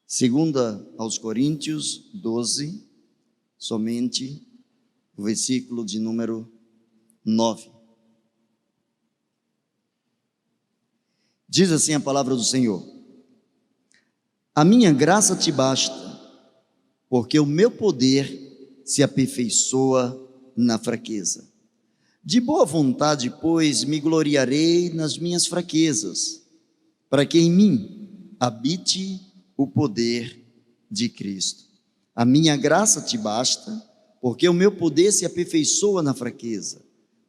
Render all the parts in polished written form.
Segunda aos Coríntios 12, somente o versículo de número 9. Diz assim a palavra do Senhor: a minha graça te basta, porque o meu poder se aperfeiçoa na fraqueza. De boa vontade, pois, me gloriarei nas minhas fraquezas, para que em mim habite o poder de Cristo. A minha graça te basta, porque o meu poder se aperfeiçoa na fraqueza.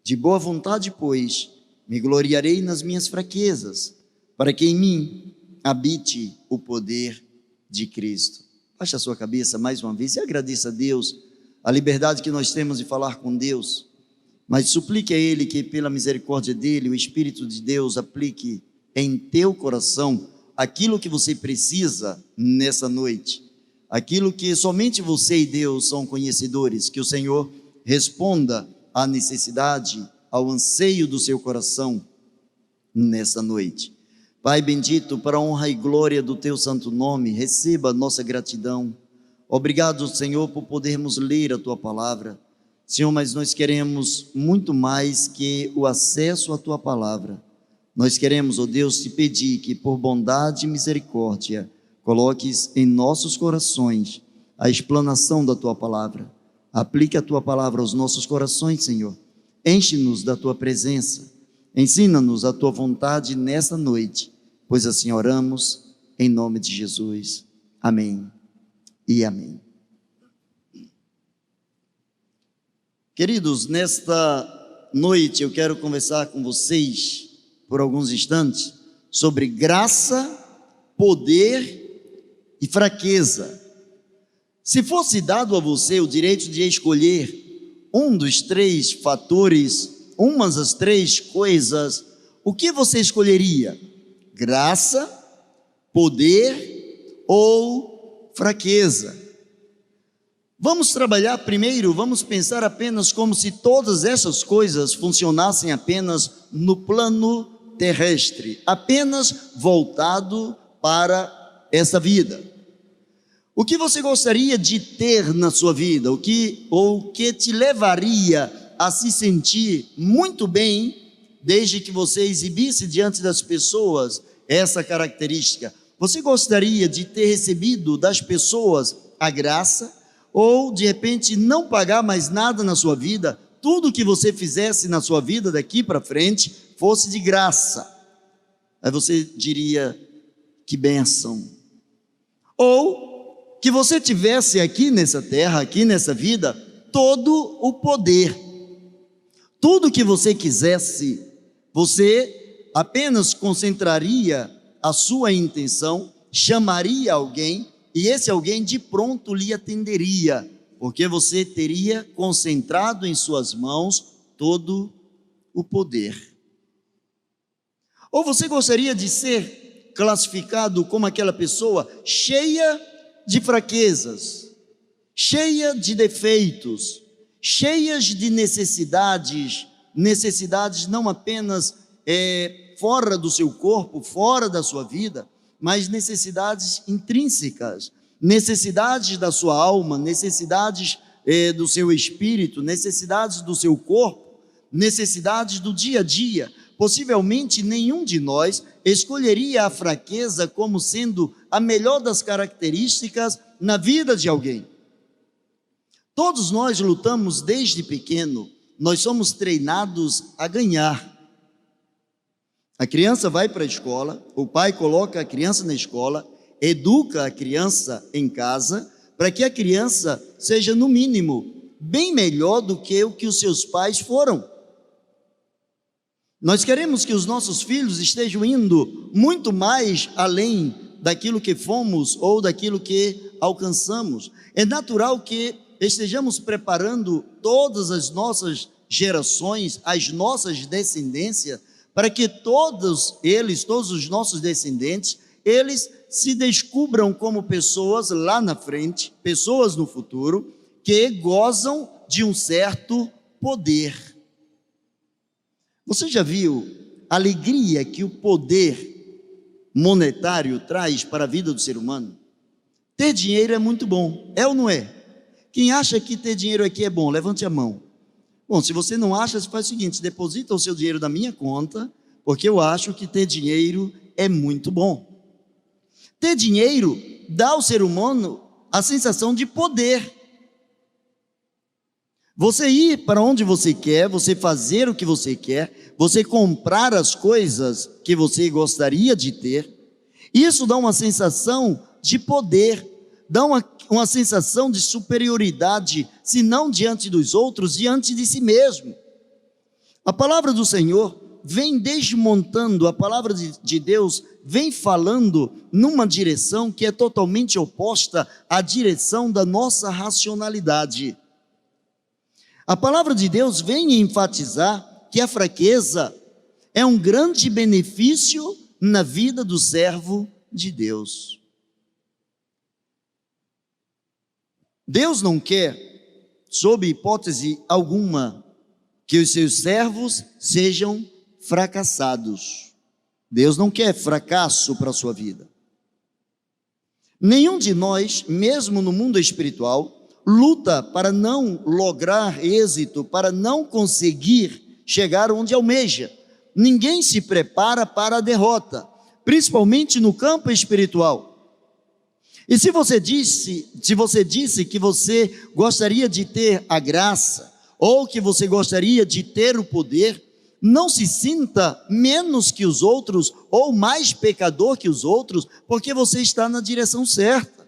De boa vontade, pois, me gloriarei nas minhas fraquezas, para que em mim habite o poder de Cristo. Baixe a sua cabeça mais uma vez e agradeça a Deus a liberdade que nós temos de falar com Deus, mas suplique a Ele que, pela misericórdia dEle, o Espírito de Deus aplique em teu coração aquilo que você precisa nessa noite, aquilo que somente você e Deus são conhecedores. Que o Senhor responda à necessidade, ao anseio do seu coração nessa noite. Pai bendito, para a honra e glória do teu santo nome, receba a nossa gratidão. Obrigado, Senhor, por podermos ler a tua palavra. Senhor, mas nós queremos muito mais que o acesso à tua palavra. Nós queremos, ó Deus, te pedir que, por bondade e misericórdia, coloques em nossos corações a explanação da tua palavra. Aplique a tua palavra aos nossos corações, Senhor. Enche-nos da tua presença. Ensina-nos a tua vontade nessa noite, pois assim oramos em nome de Jesus. Amém e amém. Queridos, nesta noite eu quero conversar com vocês por alguns instantes sobre graça, poder e fraqueza. Se fosse dado a você o direito de escolher um dos três fatores, uma das três coisas, o que você escolheria? Graça, poder ou fraqueza? Vamos trabalhar primeiro, vamos pensar apenas como se todas essas coisas funcionassem apenas no plano terrestre, apenas voltado para essa vida. O que você gostaria de ter na sua vida? O que te levaria a se sentir muito bem, desde que você exibisse diante das pessoas essa característica? Você gostaria de ter recebido das pessoas a graça, ou de repente não pagar mais nada na sua vida, tudo que você fizesse na sua vida daqui para frente fosse de graça? Aí você diria: que bênção. Ou que você tivesse aqui nessa terra, aqui nessa vida, todo o poder, tudo que você quisesse, você apenas concentraria a sua intenção, chamaria alguém, e esse alguém de pronto lhe atenderia, porque você teria concentrado em suas mãos todo o poder. Ou você gostaria de ser classificado como aquela pessoa cheia de fraquezas, cheia de defeitos, cheias de necessidades não apenas fora do seu corpo, fora da sua vida, mas necessidades intrínsecas, necessidades da sua alma, necessidades do seu espírito, necessidades do seu corpo, necessidades do dia a dia. Possivelmente nenhum de nós escolheria a fraqueza como sendo a melhor das características na vida de alguém. Todos nós lutamos desde pequeno, nós somos treinados a ganhar. A criança vai para a escola, o pai coloca a criança na escola, educa a criança em casa, para que a criança seja, no mínimo, bem melhor do que o que os seus pais foram. Nós queremos que os nossos filhos estejam indo muito mais além daquilo que fomos ou daquilo que alcançamos. É natural que estejamos preparando todas as nossas gerações, as nossas descendências, para que todos os nossos descendentes, eles se descubram como pessoas lá na frente, pessoas no futuro, que gozam de um certo poder. Você já viu a alegria que o poder monetário traz para a vida do ser humano? Ter dinheiro é muito bom, é ou não é? Quem acha que ter dinheiro aqui é bom, levante a mão. Bom, se você não acha, você faz o seguinte: deposita o seu dinheiro na minha conta, porque eu acho que ter dinheiro é muito bom. Ter dinheiro dá ao ser humano a sensação de poder. Você ir para onde você quer, você fazer o que você quer, você comprar as coisas que você gostaria de ter, isso dá uma sensação de poder, dá uma sensação de superioridade, se não diante dos outros, diante de si mesmo. A palavra do Senhor vem desmontando, a palavra de Deus vem falando numa direção que é totalmente oposta à direção da nossa racionalidade. A palavra de Deus vem enfatizar que a fraqueza é um grande benefício na vida do servo de Deus. Deus não quer, sob hipótese alguma, que os seus servos sejam fracassados. Deus não quer fracasso para a sua vida. Nenhum de nós, mesmo no mundo espiritual, luta para não lograr êxito, para não conseguir chegar onde almeja. Ninguém se prepara para a derrota, principalmente no campo espiritual. E se você disse que você gostaria de ter a graça, ou que você gostaria de ter o poder, não se sinta menos que os outros, ou mais pecador que os outros, porque você está na direção certa.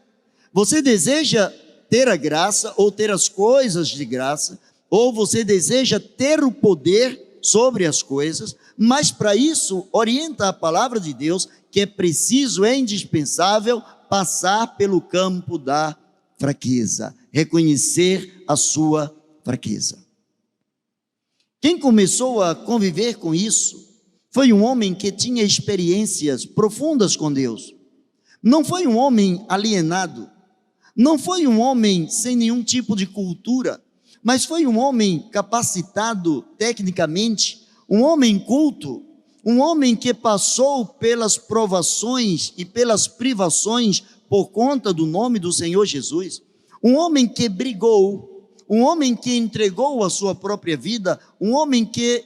Você deseja ter a graça, ou ter as coisas de graça, ou você deseja ter o poder sobre as coisas, mas para isso orienta a palavra de Deus que é preciso, é indispensável passar pelo campo da fraqueza, reconhecer a sua fraqueza. Quem começou a conviver com isso foi um homem que tinha experiências profundas com Deus. Não foi um homem alienado, não foi um homem sem nenhum tipo de cultura, mas foi um homem capacitado tecnicamente, um homem culto, um homem que passou pelas provações e pelas privações por conta do nome do Senhor Jesus, um homem que brigou, um homem que entregou a sua própria vida, um homem que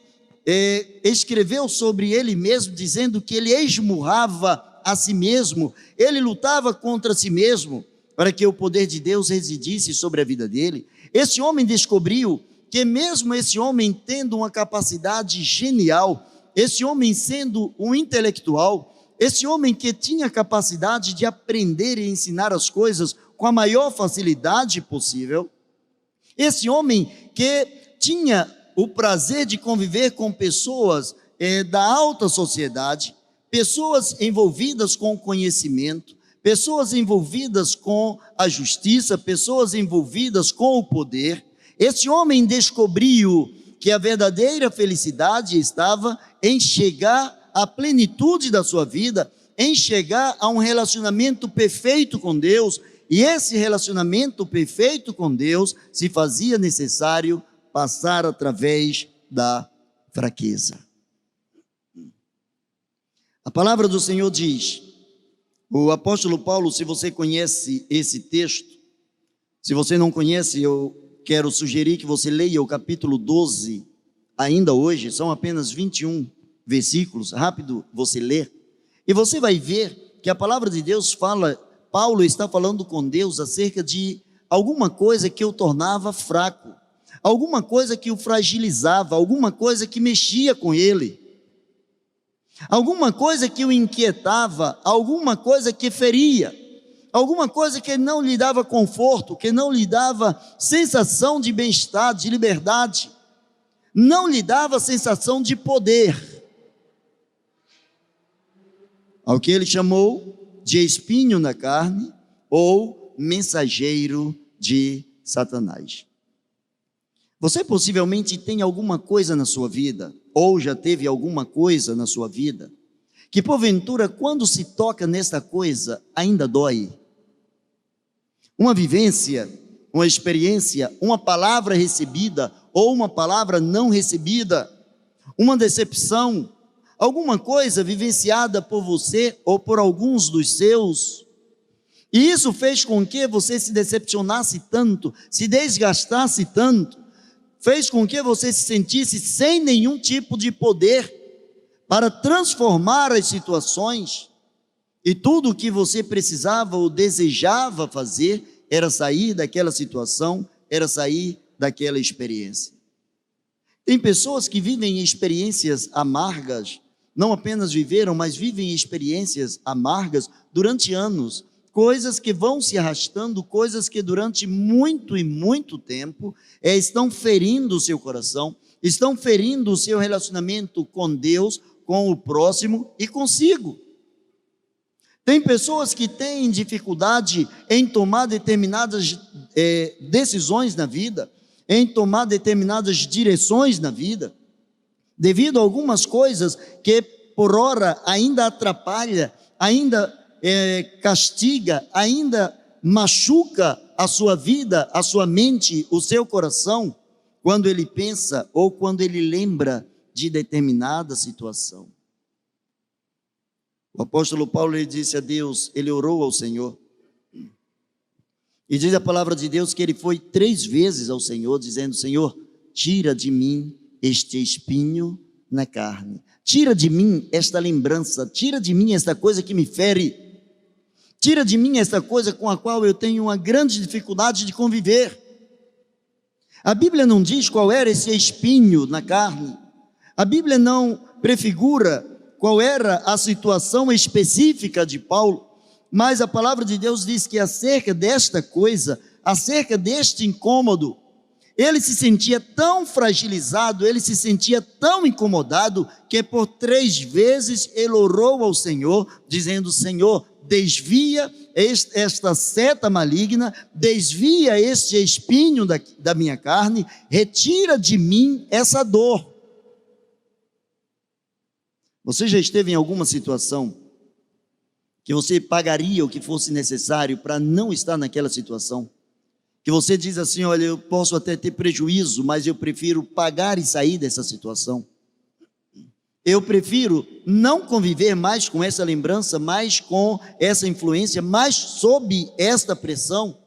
escreveu sobre ele mesmo, dizendo que ele esmurrava a si mesmo, ele lutava contra si mesmo, para que o poder de Deus residisse sobre a vida dele. Esse homem descobriu que mesmo esse homem tendo uma capacidade genial, esse homem sendo um intelectual, esse homem que tinha capacidade de aprender e ensinar as coisas com a maior facilidade possível, esse homem que tinha o prazer de conviver com pessoas da alta sociedade, pessoas envolvidas com o conhecimento, pessoas envolvidas com a justiça, pessoas envolvidas com o poder. Esse homem descobriu que a verdadeira felicidade estava em chegar à plenitude da sua vida, em chegar a um relacionamento perfeito com Deus, e esse relacionamento perfeito com Deus se fazia necessário passar através da fraqueza. A palavra do Senhor diz, o apóstolo Paulo, se você conhece esse texto, se você não conhece, eu quero sugerir que você leia o capítulo 12, ainda hoje, são apenas 21 versículos, rápido você lê, e você vai ver que a palavra de Deus fala, Paulo está falando com Deus acerca de alguma coisa que o tornava fraco, alguma coisa que o fragilizava, alguma coisa que mexia com ele, alguma coisa que o inquietava, alguma coisa que feria, alguma coisa que não lhe dava conforto, que não lhe dava sensação de bem-estar, de liberdade, não lhe dava sensação de poder, ao que ele chamou de espinho na carne ou mensageiro de Satanás. Você possivelmente tem alguma coisa na sua vida, ou já teve alguma coisa na sua vida, que porventura quando se toca nesta coisa ainda dói. Uma vivência, uma experiência, uma palavra recebida ou uma palavra não recebida, uma decepção, alguma coisa vivenciada por você ou por alguns dos seus. E isso fez com que você se decepcionasse tanto, se desgastasse tanto, fez com que você se sentisse sem nenhum tipo de poder para transformar as situações. E tudo o que você precisava ou desejava fazer era sair daquela situação, era sair daquela experiência. Tem pessoas que vivem experiências amargas, não apenas viveram, mas vivem experiências amargas durante anos, coisas que vão se arrastando, coisas que durante muito e muito tempo estão ferindo o seu coração, estão ferindo o seu relacionamento com Deus, com o próximo e consigo. Tem pessoas que têm dificuldade em tomar determinadas decisões na vida, em tomar determinadas direções na vida, devido a algumas coisas que por ora ainda atrapalha, ainda castiga, ainda machuca a sua vida, a sua mente, o seu coração, quando ele pensa ou quando ele lembra de determinada situação. O apóstolo Paulo, ele disse a Deus, ele orou ao Senhor, e diz a palavra de Deus que ele foi 3 vezes ao Senhor, dizendo: Senhor, tira de mim este espinho na carne, tira de mim esta lembrança, tira de mim esta coisa que me fere, tira de mim esta coisa com a qual eu tenho uma grande dificuldade de conviver. A Bíblia não diz qual era esse espinho na carne, a Bíblia não prefigura qual era a situação específica de Paulo, mas a palavra de Deus diz que acerca desta coisa, acerca deste incômodo, ele se sentia tão fragilizado, ele se sentia tão incomodado, que por 3 vezes ele orou ao Senhor, dizendo: Senhor, desvia esta seta maligna, desvia este espinho da minha carne, retira de mim essa dor. Você já esteve em alguma situação que você pagaria o que fosse necessário para não estar naquela situação? Que você diz assim: olha, eu posso até ter prejuízo, mas eu prefiro pagar e sair dessa situação. Eu prefiro não conviver mais com essa lembrança, mais com essa influência, mais sob esta pressão.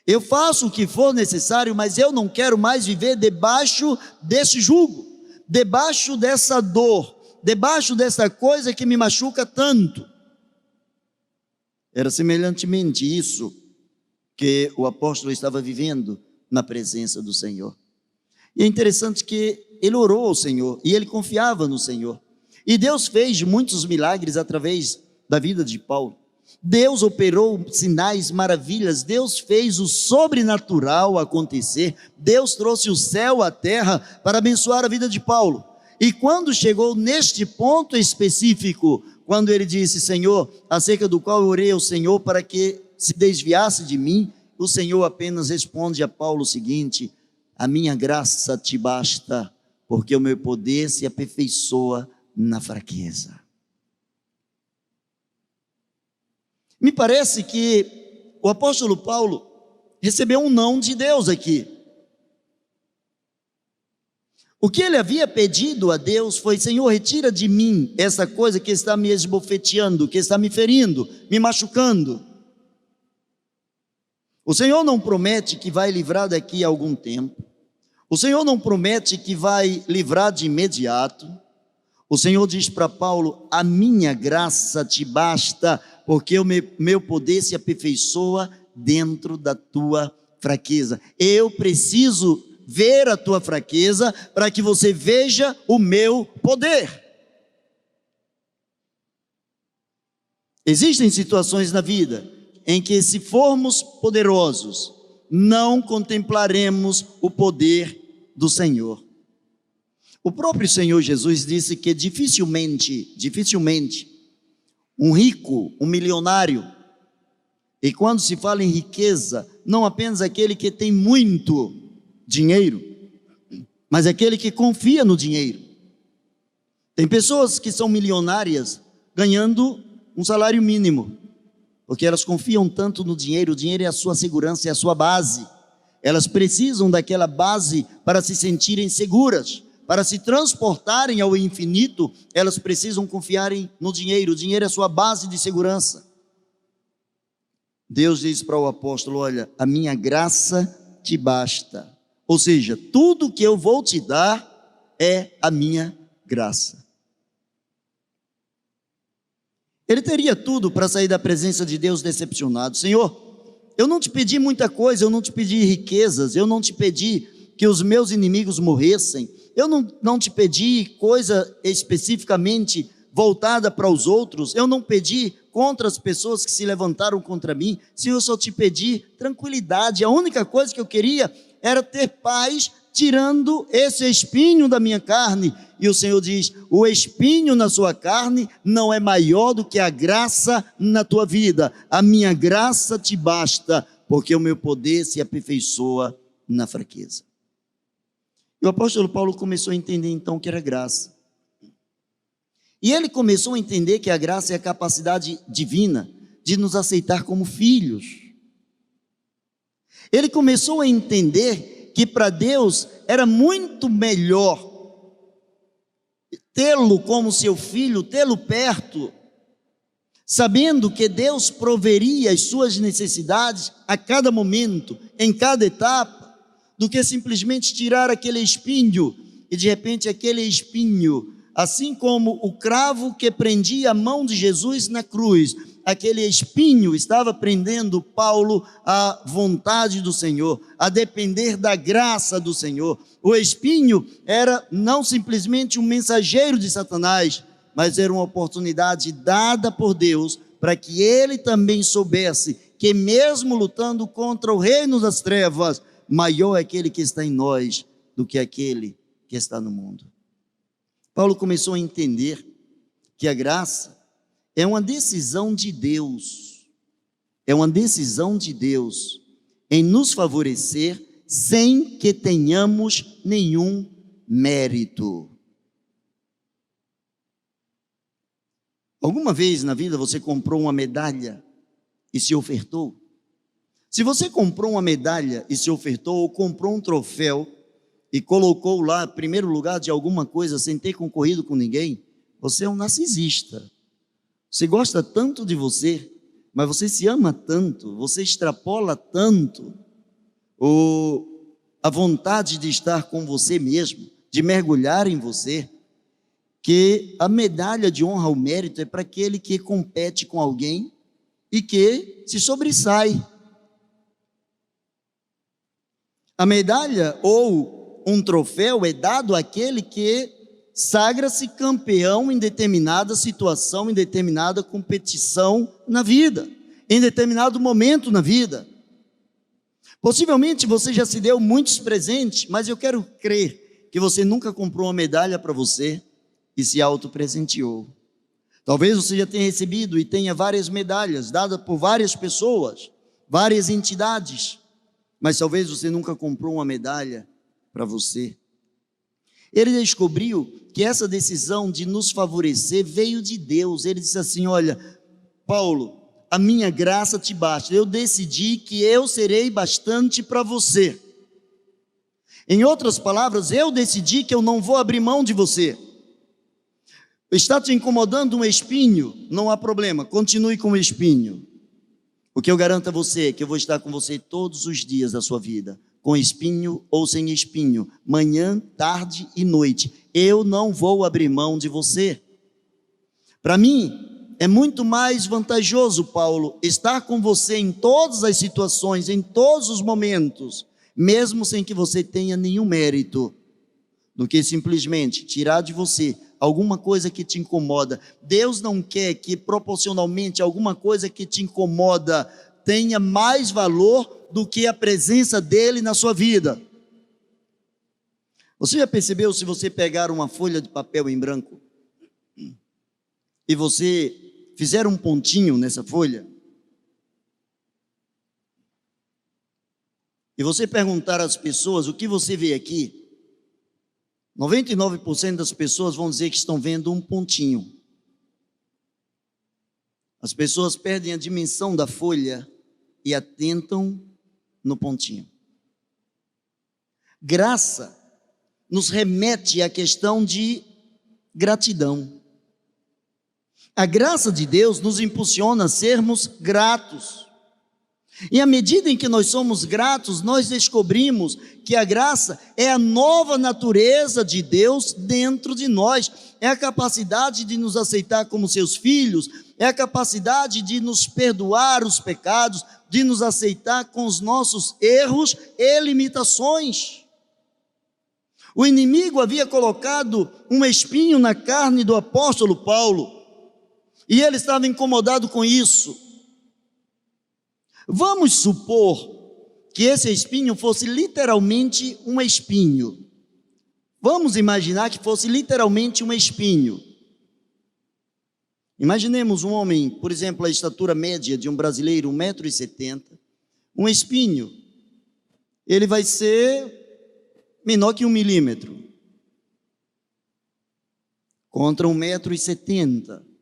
Eu faço o que for necessário, mas eu não quero mais viver debaixo desse jugo, debaixo dessa dor, debaixo dessa coisa que me machuca tanto. Era semelhantemente isso que o apóstolo estava vivendo na presença do Senhor. E é interessante que ele orou ao Senhor e ele confiava no Senhor. E Deus fez muitos milagres através da vida de Paulo. Deus operou sinais, maravilhas, Deus fez o sobrenatural acontecer, Deus trouxe o céu à terra para abençoar a vida de Paulo. E quando chegou neste ponto específico, quando ele disse: Senhor, acerca do qual eu orei ao Senhor para que se desviasse de mim, o Senhor apenas responde a Paulo o seguinte: a minha graça te basta, porque o meu poder se aperfeiçoa na fraqueza. Me parece que o apóstolo Paulo recebeu um não de Deus aqui. O que ele havia pedido a Deus foi: Senhor, retira de mim essa coisa que está me esbofeteando, que está me ferindo, me machucando. O Senhor não promete que vai livrar daqui a algum tempo. O Senhor não promete que vai livrar de imediato. O Senhor diz para Paulo: a minha graça te basta, porque o meu poder se aperfeiçoa dentro da tua fraqueza. Eu preciso ver a tua fraqueza para que você veja o meu poder. Existem situações na vida em que, se formos poderosos, não contemplaremos o poder do Senhor. O próprio Senhor Jesus disse que dificilmente um rico, um milionário, e quando se fala em riqueza, não apenas aquele que tem muito dinheiro, mas aquele que confia no dinheiro. Tem pessoas que são milionárias ganhando um salário mínimo, porque elas confiam tanto no dinheiro. O dinheiro é a sua segurança, é a sua base. Elas precisam daquela base para se sentirem seguras, para se transportarem ao infinito, elas precisam confiar no dinheiro. O dinheiro é a sua base de segurança. Deus diz para o apóstolo: olha, a minha graça te basta. Ou seja, tudo que eu vou te dar é a minha graça. Ele teria tudo para sair da presença de Deus decepcionado. Senhor, eu não te pedi muita coisa, eu não te pedi riquezas, eu não te pedi que os meus inimigos morressem, eu não te pedi coisa especificamente voltada para os outros, eu não pedi contra as pessoas que se levantaram contra mim. Senhor, eu só te pedi tranquilidade. A única coisa que eu queria era ter paz, tirando esse espinho da minha carne. E o Senhor diz: o espinho na sua carne não é maior do que a graça na tua vida. A minha graça te basta, porque o meu poder se aperfeiçoa na fraqueza. E o apóstolo Paulo começou a entender então o que era graça. E ele começou a entender que a graça é a capacidade divina de nos aceitar como filhos. Ele começou a entender que para Deus era muito melhor tê-lo como seu filho, tê-lo perto, sabendo que Deus proveria as suas necessidades a cada momento, em cada etapa, do que simplesmente tirar aquele espinho, e de repente aquele espinho, assim como o cravo que prendia a mão de Jesus na cruz, aquele espinho estava prendendo Paulo à vontade do Senhor, a depender da graça do Senhor. O espinho era não simplesmente um mensageiro de Satanás, mas era uma oportunidade dada por Deus para que ele também soubesse que mesmo lutando contra o reino das trevas, maior é aquele que está em nós do que aquele que está no mundo. Paulo começou a entender que a graça é uma decisão de Deus, em nos favorecer sem que tenhamos nenhum mérito. Alguma vez na vida você comprou uma medalha e se ofertou? Se você comprou uma medalha e se ofertou, ou comprou um troféu e colocou lá em primeiro lugar de alguma coisa sem ter concorrido com ninguém, você é um narcisista. Você gosta tanto de você, mas você se ama tanto, você extrapola tanto a vontade de estar com você mesmo, de mergulhar em você, que a medalha de honra ao mérito é para aquele que compete com alguém e que se sobressai. A medalha ou um troféu é dado àquele que sagra-se campeão em determinada situação, em determinada competição na vida, em determinado momento na vida. Possivelmente você já se deu muitos presentes, mas eu quero crer que você nunca comprou uma medalha para você e se autopresenteou. Talvez você já tenha recebido e tenha várias medalhas dadas por várias pessoas, várias entidades, mas talvez você nunca comprou uma medalha para você. Ele descobriu que essa decisão de nos favorecer veio de Deus. Ele disse assim: olha, Paulo, a minha graça te basta. Eu decidi que eu serei bastante para você. Em outras palavras, eu decidi que eu não vou abrir mão de você. Está te incomodando um espinho? Não há problema, continue com o espinho. O que eu garanto a você é que eu vou estar com você todos os dias da sua vida, com espinho ou sem espinho, manhã, tarde e noite. Eu não vou abrir mão de você. Para mim, é muito mais vantajoso, Paulo, estar com você em todas as situações, em todos os momentos, mesmo sem que você tenha nenhum mérito, do que simplesmente tirar de você alguma coisa que te incomoda. Deus não quer que proporcionalmente alguma coisa que te incomoda tenha mais valor do que a presença dele na sua vida. Você já percebeu, se você pegar uma folha de papel em branco e você fizer um pontinho nessa folha e você perguntar às pessoas o que você vê aqui, 99% das pessoas vão dizer que estão vendo um pontinho. As pessoas perdem a dimensão da folha e atentam no pontinho. Graça nos remete à questão de gratidão. A graça de Deus nos impulsiona a sermos gratos. E à medida em que nós somos gratos, nós descobrimos que a graça é a nova natureza de Deus dentro de nós. É a capacidade de nos aceitar como seus filhos, é a capacidade de nos perdoar os pecados, de nos aceitar com os nossos erros e limitações. O inimigo havia colocado um espinho na carne do apóstolo Paulo, e ele estava incomodado com isso. Vamos supor que esse espinho fosse literalmente um espinho. Vamos imaginar que fosse literalmente um espinho. Imaginemos um homem, por exemplo, a estatura média de um brasileiro, 1,70 m, um espinho, ele vai ser menor que 1 milímetro, contra 1,70 m.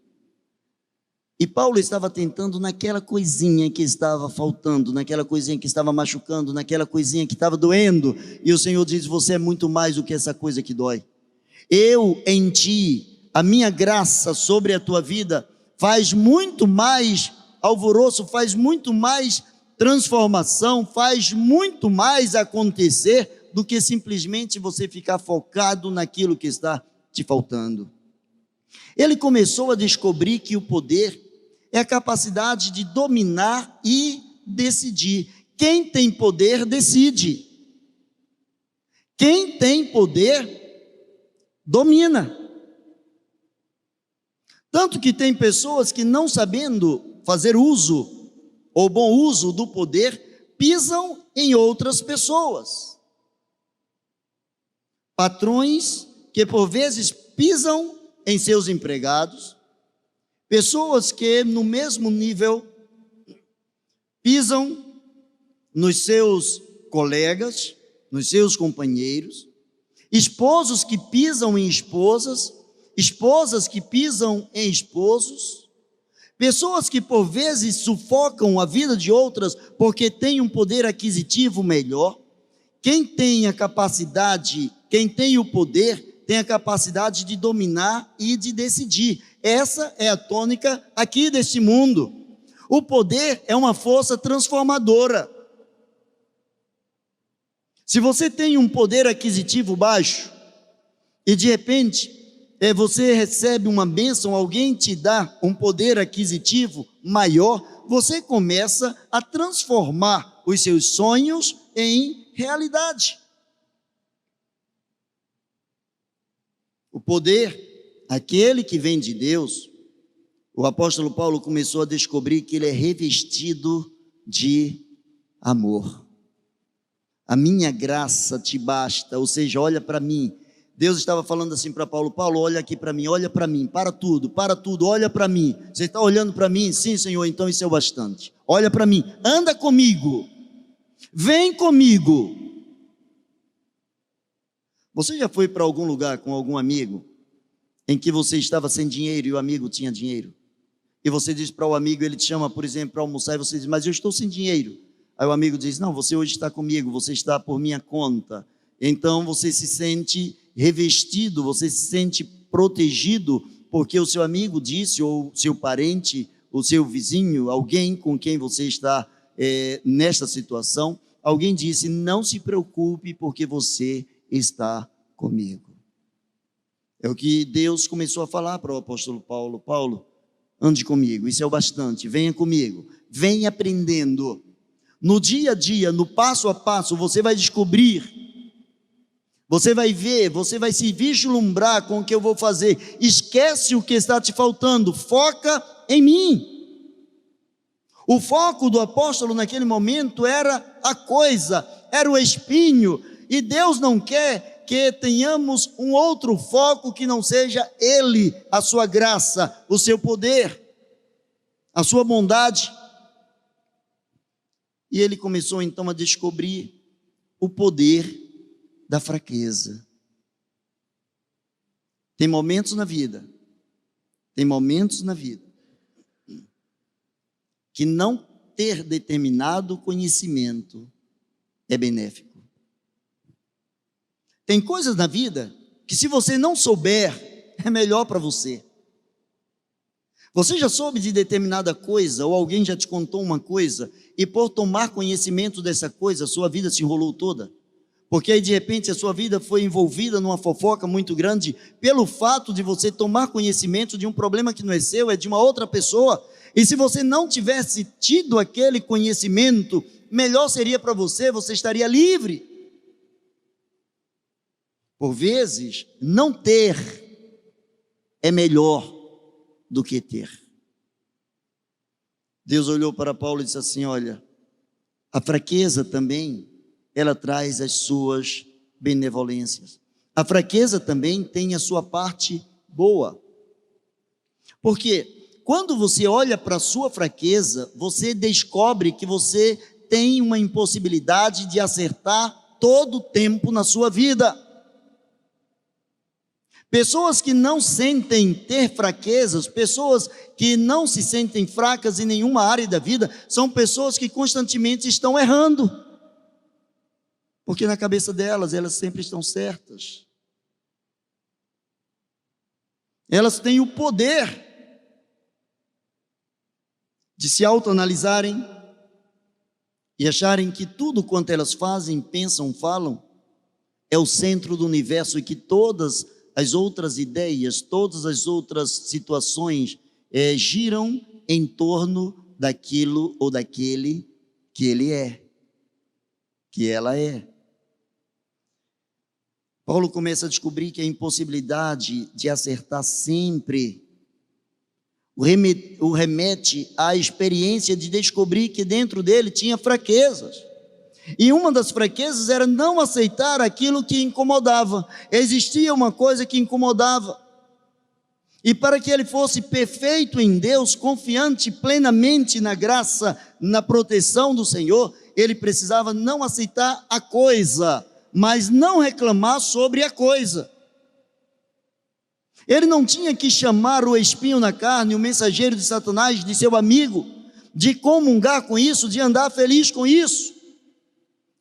E Paulo estava tentando naquela coisinha que estava faltando, naquela coisinha que estava machucando, naquela coisinha que estava doendo, e o Senhor diz: você é muito mais do que essa coisa que dói. Eu em ti, a minha graça sobre a tua vida faz muito mais alvoroço, faz muito mais transformação, faz muito mais acontecer do que simplesmente você ficar focado naquilo que está te faltando. Ele começou a descobrir que o poder é a capacidade de dominar e decidir. Quem tem poder, decide. Quem tem poder, domina. Tanto que tem pessoas que, não sabendo fazer uso, ou bom uso do poder, pisam em outras pessoas. Patrões que por vezes pisam em seus empregados, pessoas que no mesmo nível pisam nos seus colegas, nos seus companheiros, esposos que pisam em esposas, esposas que pisam em esposos, pessoas que por vezes sufocam a vida de outras porque têm um poder aquisitivo melhor. Quem tem a capacidade, quem tem o poder, tem a capacidade de dominar e de decidir. Essa é a tônica aqui deste mundo. O poder é uma força transformadora. Se você tem um poder aquisitivo baixo, e de repente você recebe uma bênção, alguém te dá um poder aquisitivo maior, você começa a transformar os seus sonhos em realidade. O poder, aquele que vem de Deus, o apóstolo Paulo começou a descobrir que ele é revestido de amor. A minha graça te basta, ou seja, olha para mim. Deus estava falando assim para Paulo: Paulo, olha aqui para mim, para tudo, olha para mim. Você está olhando para mim? Sim, Senhor, então isso é o bastante. Olha para mim, anda comigo, vem comigo. Você já foi para algum lugar com algum amigo em que você estava sem dinheiro e o amigo tinha dinheiro? E você diz para o amigo, ele te chama, por exemplo, para almoçar, e você diz: mas eu estou sem dinheiro. Aí o amigo diz: não, você hoje está comigo, você está por minha conta. Então você se sente revestido, você se sente protegido, porque o seu amigo disse, ou seu parente, o seu vizinho, alguém com quem você está nesta situação, alguém disse: não se preocupe, porque você está comigo. É o que Deus começou a falar para o apóstolo Paulo: Paulo, ande comigo, isso é o bastante, venha comigo, venha aprendendo. No dia a dia, no passo a passo, você vai descobrir, você vai ver, você vai se vislumbrar com o que eu vou fazer. Esquece o que está te faltando, foca em mim. O foco do apóstolo naquele momento era a coisa, era o espinho, e Deus não quer que tenhamos um outro foco que não seja Ele, a sua graça, o seu poder, a sua bondade. E ele começou então a descobrir o poder da fraqueza. Tem momentos na vida que não ter determinado conhecimento é benéfico. Tem coisas na vida que, se você não souber, é melhor para você. Você já soube de determinada coisa, ou alguém já te contou uma coisa, e por tomar conhecimento dessa coisa, a sua vida se enrolou toda? Porque aí de repente a sua vida foi envolvida numa fofoca muito grande, pelo fato de você tomar conhecimento de um problema que não é seu, é de uma outra pessoa. E se você não tivesse tido aquele conhecimento, melhor seria para você, você estaria livre. Por vezes, não ter é melhor do que ter. Deus olhou para Paulo e disse assim: olha, a fraqueza também, ela traz as suas benevolências. A fraqueza também tem a sua parte boa. Porque quando você olha para a sua fraqueza, você descobre que você tem uma impossibilidade de acertar todo o tempo na sua vida. Pessoas que não sentem ter fraquezas, pessoas que não se sentem fracas em nenhuma área da vida, são pessoas que constantemente estão errando. Porque na cabeça delas, elas sempre estão certas. Elas têm o poder de se autoanalisarem e acharem que tudo quanto elas fazem, pensam, falam, é o centro do universo e que todas as outras ideias, todas as outras situações giram em torno daquilo ou daquele que ele é, que ela é. Paulo começa a descobrir que a impossibilidade de acertar sempre o remete à experiência de descobrir que dentro dele tinha fraquezas. E uma das fraquezas era não aceitar aquilo que incomodava. Existia uma coisa que incomodava. E para que ele fosse perfeito em Deus, confiante plenamente na graça, na proteção do Senhor, ele precisava não aceitar a coisa, mas não reclamar sobre a coisa. Ele não tinha que chamar o espinho na carne, o mensageiro de Satanás, de seu amigo, de comungar com isso, de andar feliz com isso.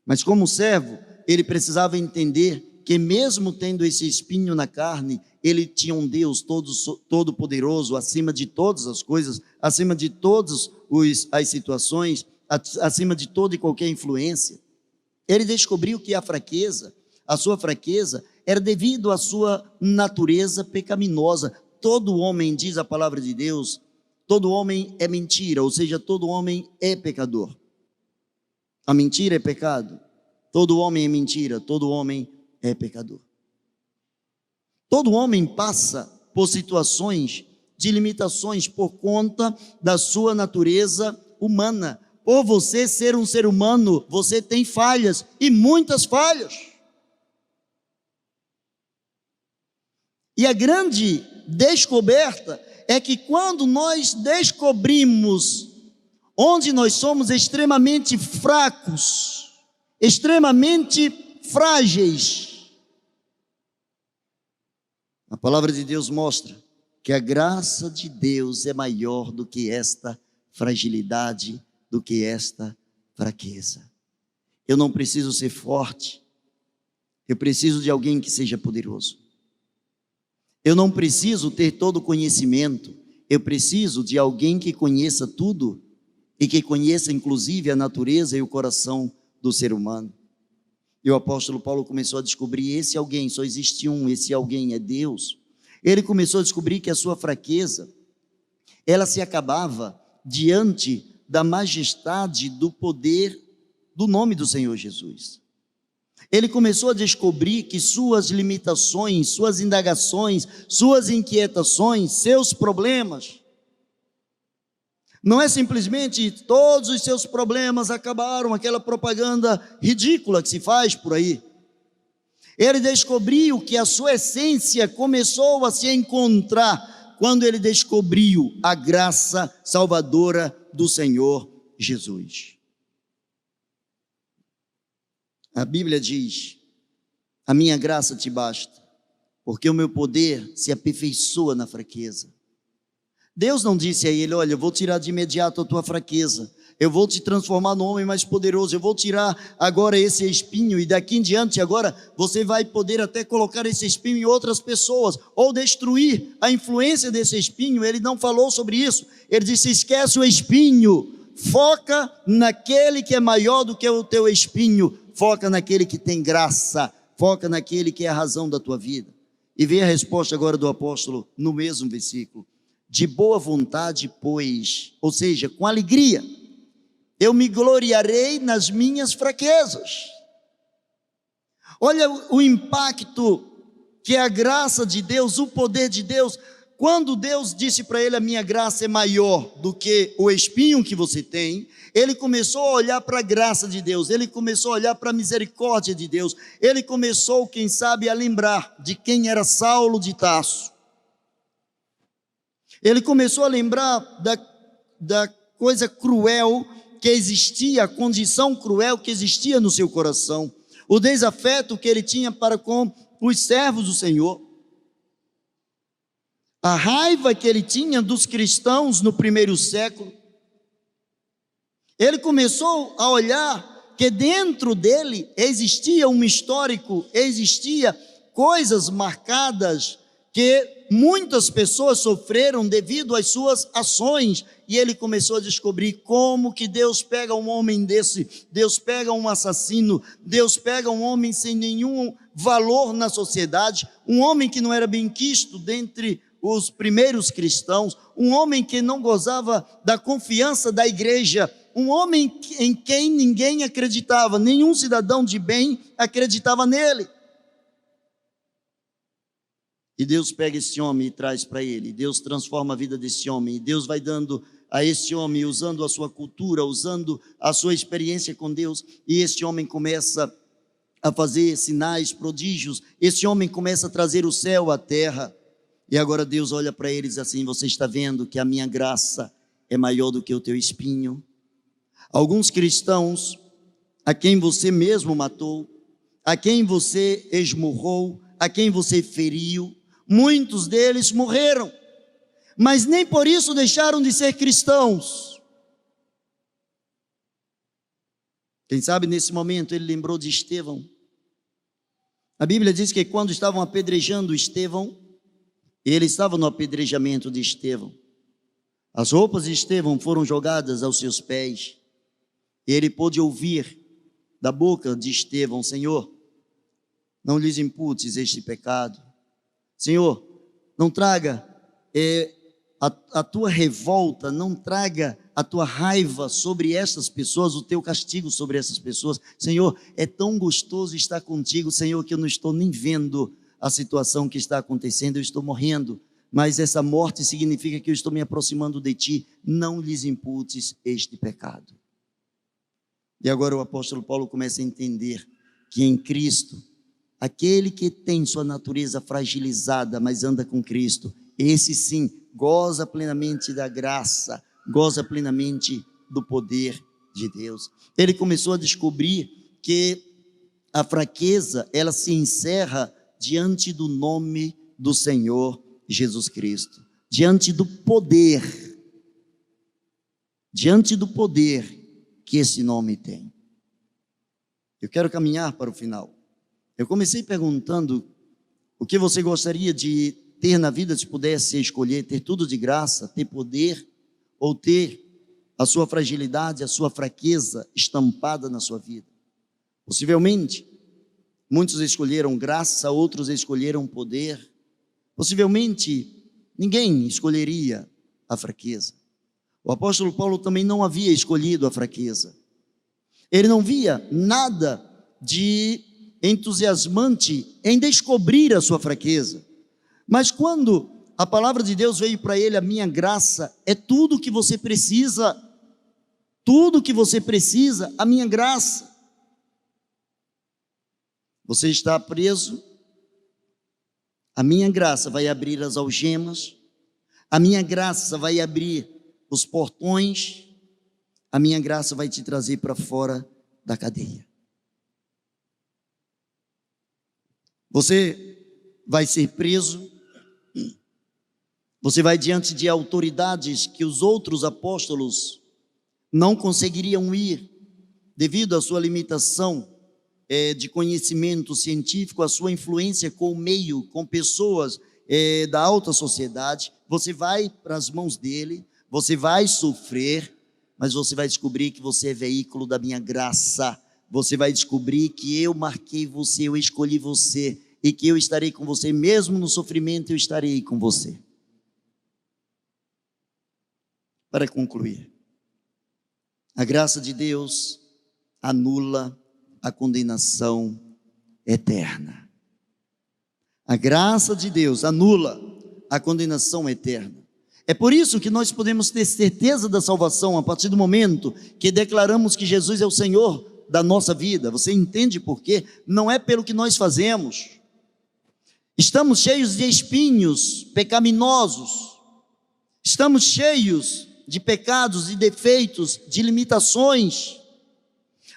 Mas como servo, ele precisava entender que mesmo tendo esse espinho na carne, ele tinha um Deus todo-poderoso, acima de todas as coisas, acima de todas as situações, acima de toda e qualquer influência. Ele descobriu que a sua fraqueza, era devido à sua natureza pecaminosa. Todo homem, diz a palavra de Deus, todo homem é mentira, ou seja, todo homem é pecador. A mentira é pecado. Todo homem é mentira, todo homem é pecador. Todo homem passa por situações de limitações por conta da sua natureza humana. Por você ser um ser humano, você tem falhas, e muitas falhas. E a grande descoberta é que quando nós descobrimos onde nós somos extremamente fracos, extremamente frágeis, a palavra de Deus mostra que a graça de Deus é maior do que esta fragilidade, do que esta fraqueza. Eu não preciso ser forte, eu preciso de alguém que seja poderoso. Eu não preciso ter todo o conhecimento, eu preciso de alguém que conheça tudo e que conheça inclusive a natureza e o coração do ser humano. E o apóstolo Paulo começou a descobrir esse alguém, só existe um, esse alguém é Deus. Ele começou a descobrir que a sua fraqueza, ela se acabava diante da majestade do poder do nome do Senhor Jesus. Ele começou a descobrir que suas limitações, suas indagações, suas inquietações, seus problemas, não é simplesmente todos os seus problemas acabaram, aquela propaganda ridícula que se faz por aí. Ele descobriu que a sua essência começou a se encontrar quando ele descobriu a graça salvadora do Senhor Jesus. A Bíblia diz: a minha graça te basta, porque o meu poder se aperfeiçoa na fraqueza. Deus não disse a ele: olha, eu vou tirar de imediato a tua fraqueza, eu vou te transformar num homem mais poderoso, eu vou tirar agora esse espinho, e daqui em diante agora você vai poder até colocar esse espinho em outras pessoas, ou destruir a influência desse espinho. Ele não falou sobre isso, ele disse: esquece o espinho, foca naquele que é maior do que o teu espinho, foca naquele que tem graça, foca naquele que é a razão da tua vida. E vê a resposta agora do apóstolo no mesmo versículo: de boa vontade, pois, ou seja, com alegria, eu me gloriarei nas minhas fraquezas. Olha o impacto que é a graça de Deus, o poder de Deus. Quando Deus disse para ele: a minha graça é maior do que o espinho que você tem, ele começou a olhar para a graça de Deus, ele começou a olhar para a misericórdia de Deus, ele começou, quem sabe, a lembrar de quem era Saulo de Tarso. Ele começou a lembrar da coisa cruel que existia, a condição cruel que existia no seu coração, o desafeto que ele tinha para com os servos do Senhor, a raiva que ele tinha dos cristãos no primeiro século. Ele começou a olhar que dentro dele existia um histórico, existia coisas marcadas que muitas pessoas sofreram devido às suas ações, e ele começou a descobrir como que Deus pega um homem desse, Deus pega um assassino, Deus pega um homem sem nenhum valor na sociedade, um homem que não era bem quisto dentre os primeiros cristãos, um homem que não gozava da confiança da igreja, um homem em quem ninguém acreditava, nenhum cidadão de bem acreditava nele. E Deus pega esse homem e traz para ele, Deus transforma a vida desse homem, e Deus vai dando a esse homem, usando a sua cultura, usando a sua experiência com Deus, e esse homem começa a fazer sinais, prodígios, esse homem começa a trazer o céu à terra, e agora Deus olha para ele e diz assim: você está vendo que a minha graça é maior do que o teu espinho? Alguns cristãos, a quem você mesmo matou, a quem você esmurrou, a quem você feriu, muitos deles morreram, mas nem por isso deixaram de ser cristãos. Quem sabe nesse momento ele lembrou de Estevão. A Bíblia diz que quando estavam apedrejando Estevão, ele estava no apedrejamento de Estevão, as roupas de Estevão foram jogadas aos seus pés, e ele pôde ouvir da boca de Estevão: Senhor, não lhes imputes este pecado. Senhor, não traga a tua revolta, não traga a tua raiva sobre estas pessoas, o teu castigo sobre essas pessoas. Senhor, é tão gostoso estar contigo, Senhor, que eu não estou nem vendo a situação que está acontecendo, eu estou morrendo, mas essa morte significa que eu estou me aproximando de ti. Não lhes imputes este pecado. E agora o apóstolo Paulo começa a entender que em Cristo, aquele que tem sua natureza fragilizada, mas anda com Cristo, esse sim goza plenamente da graça, goza plenamente do poder de Deus. Ele começou a descobrir que a fraqueza, ela se encerra diante do nome do Senhor Jesus Cristo, diante do poder que esse nome tem. Eu quero caminhar para o final. Eu comecei perguntando o que você gostaria de ter na vida se pudesse escolher: ter tudo de graça, ter poder, ou ter a sua fragilidade, a sua fraqueza estampada na sua vida. Possivelmente, muitos escolheram graça, outros escolheram poder. Possivelmente, ninguém escolheria a fraqueza. O apóstolo Paulo também não havia escolhido a fraqueza. Ele não via nada de entusiasmante em descobrir a sua fraqueza. Mas quando a palavra de Deus veio para ele: a minha graça é tudo que você precisa, a minha graça. Você está preso, a minha graça vai abrir as algemas, a minha graça vai abrir os portões, a minha graça vai te trazer para fora da cadeia. Você vai ser preso, você vai diante de autoridades que os outros apóstolos não conseguiriam ir, devido à sua limitação de conhecimento científico, a sua influência com o meio, com pessoas da alta sociedade. Você vai para as mãos dele, você vai sofrer, mas você vai descobrir que você é veículo da minha graça. Você vai descobrir que eu marquei você, eu escolhi você, e que eu estarei com você, mesmo no sofrimento eu estarei com você. Para concluir, a graça de Deus anula a condenação eterna. A graça de Deus anula a condenação eterna. É por isso que nós podemos ter certeza da salvação a partir do momento que declaramos que Jesus é o Senhor da nossa vida. Você entende por quê? Não é pelo que nós fazemos. Estamos cheios de espinhos pecaminosos. Estamos cheios de pecados, de defeitos, de limitações.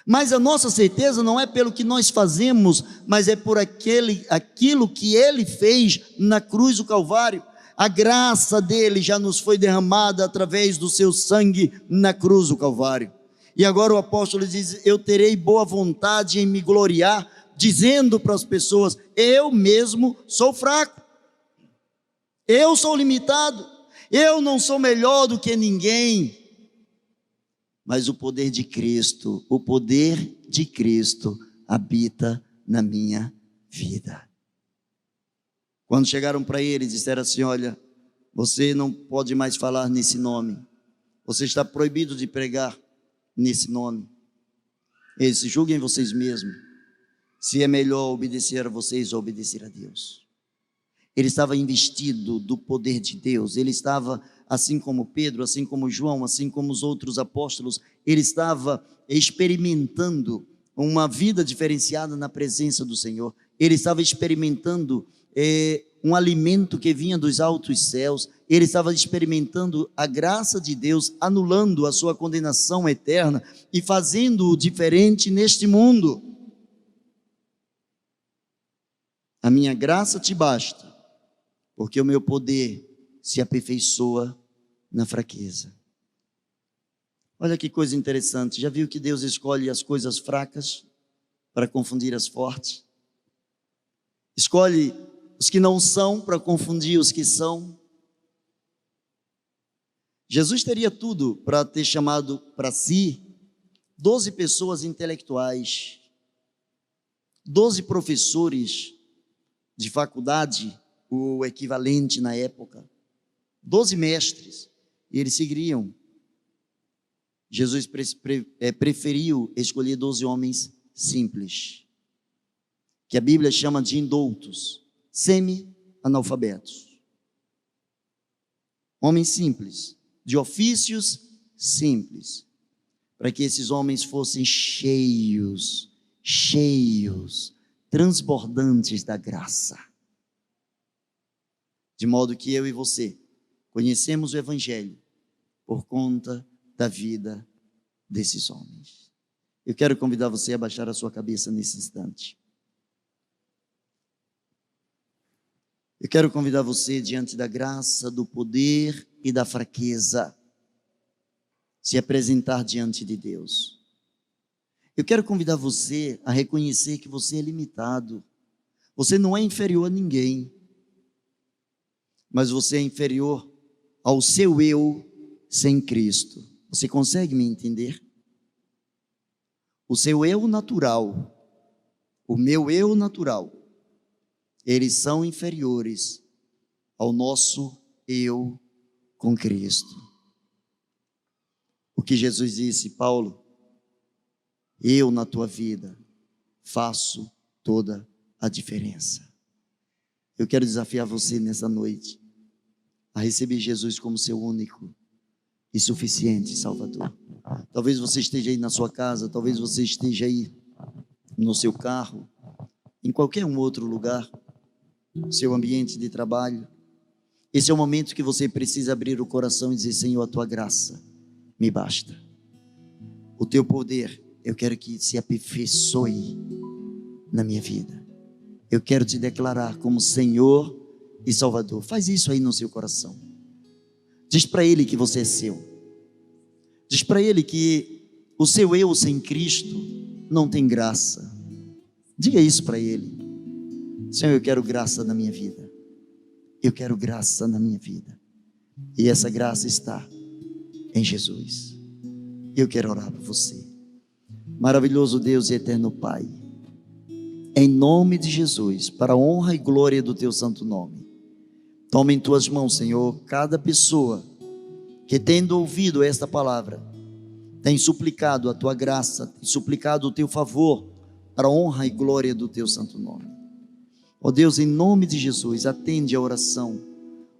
Mas a nossa certeza não é pelo que nós fazemos, mas é por aquilo que Ele fez na cruz do Calvário. A graça dele já nos foi derramada através do seu sangue na cruz do Calvário. E agora o apóstolo diz: eu terei boa vontade em me gloriar, dizendo para as pessoas: eu mesmo sou fraco, eu sou limitado, eu não sou melhor do que ninguém, mas o poder de Cristo habita na minha vida. Quando chegaram para ele, disseram assim: olha, você não pode mais falar nesse nome, você está proibido de pregar nesse nome. Eles: julguem vocês mesmos, se é melhor obedecer a vocês ou obedecer a Deus. Ele estava investido do poder de Deus, ele estava, assim como Pedro, assim como João, assim como os outros apóstolos, ele estava experimentando uma vida diferenciada na presença do Senhor. Ele estava experimentando um alimento que vinha dos altos céus. Ele estava experimentando a graça de Deus, anulando a sua condenação eterna e fazendo-o diferente neste mundo. A minha graça te basta, porque o meu poder se aperfeiçoa na fraqueza. Olha que coisa interessante. Já viu que Deus escolhe as coisas fracas para confundir as fortes? Escolhe os que não são para confundir os que são. Jesus teria tudo para ter chamado para si 12 pessoas intelectuais, 12 professores de faculdade, o equivalente na época, 12 mestres, e eles seguiriam. Jesus preferiu escolher 12 homens simples, que a Bíblia chama de indoutos, semi-analfabetos. Homens simples, de ofícios simples, para que esses homens fossem cheios, transbordantes da graça. De modo que eu e você conhecemos o Evangelho por conta da vida desses homens. Eu quero convidar você a baixar a sua cabeça nesse instante. Eu quero convidar você, diante da graça, do poder e da fraqueza, se apresentar diante de Deus. Eu quero convidar você a reconhecer que você é limitado. Você não é inferior a ninguém, mas você é inferior ao seu eu sem Cristo. Você consegue me entender? O seu eu natural, o meu eu natural, eles são inferiores ao nosso eu com Cristo. O que Jesus disse: Paulo, eu na tua vida faço toda a diferença. Eu quero desafiar você nessa noite a receber Jesus como seu único e suficiente Salvador. Talvez você esteja aí na sua casa, talvez você esteja aí no seu carro, em qualquer um outro lugar, seu ambiente de trabalho. Esse é o momento que você precisa abrir o coração e dizer: Senhor, a tua graça me basta. O teu poder, eu quero que se aperfeiçoe na minha vida. Eu quero te declarar como Senhor e Salvador. Faz isso aí no seu coração. Diz para Ele que você é seu. Diz para ele que o seu eu sem Cristo não tem graça. Diga isso para ele. Senhor, eu quero graça na minha vida. Eu quero graça na minha vida. E essa graça está em Jesus. Eu quero orar por você. Maravilhoso Deus e eterno Pai, em nome de Jesus, para a honra e glória do teu santo nome, toma em tuas mãos, Senhor, cada pessoa que, tendo ouvido esta palavra, tem suplicado a tua graça, tem suplicado o teu favor, para a honra e glória do teu santo nome. Ó Deus, em nome de Jesus, atende a oração.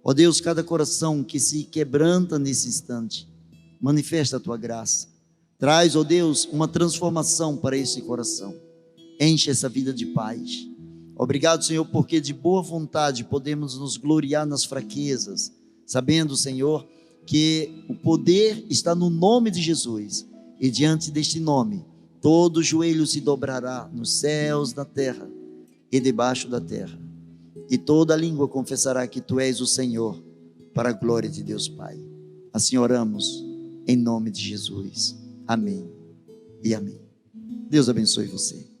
Ó Deus, cada coração que se quebranta nesse instante, manifesta a tua graça. Traz, ó Deus, uma transformação para esse coração. Enche essa vida de paz. Obrigado, Senhor, porque de boa vontade podemos nos gloriar nas fraquezas, sabendo, Senhor, que o poder está no nome de Jesus, e diante deste nome, todo joelho se dobrará nos céus, na terra e debaixo da terra, e toda língua confessará que Tu és o Senhor, para a glória de Deus Pai. Assim oramos, em nome de Jesus. Amém e amém. Deus abençoe você.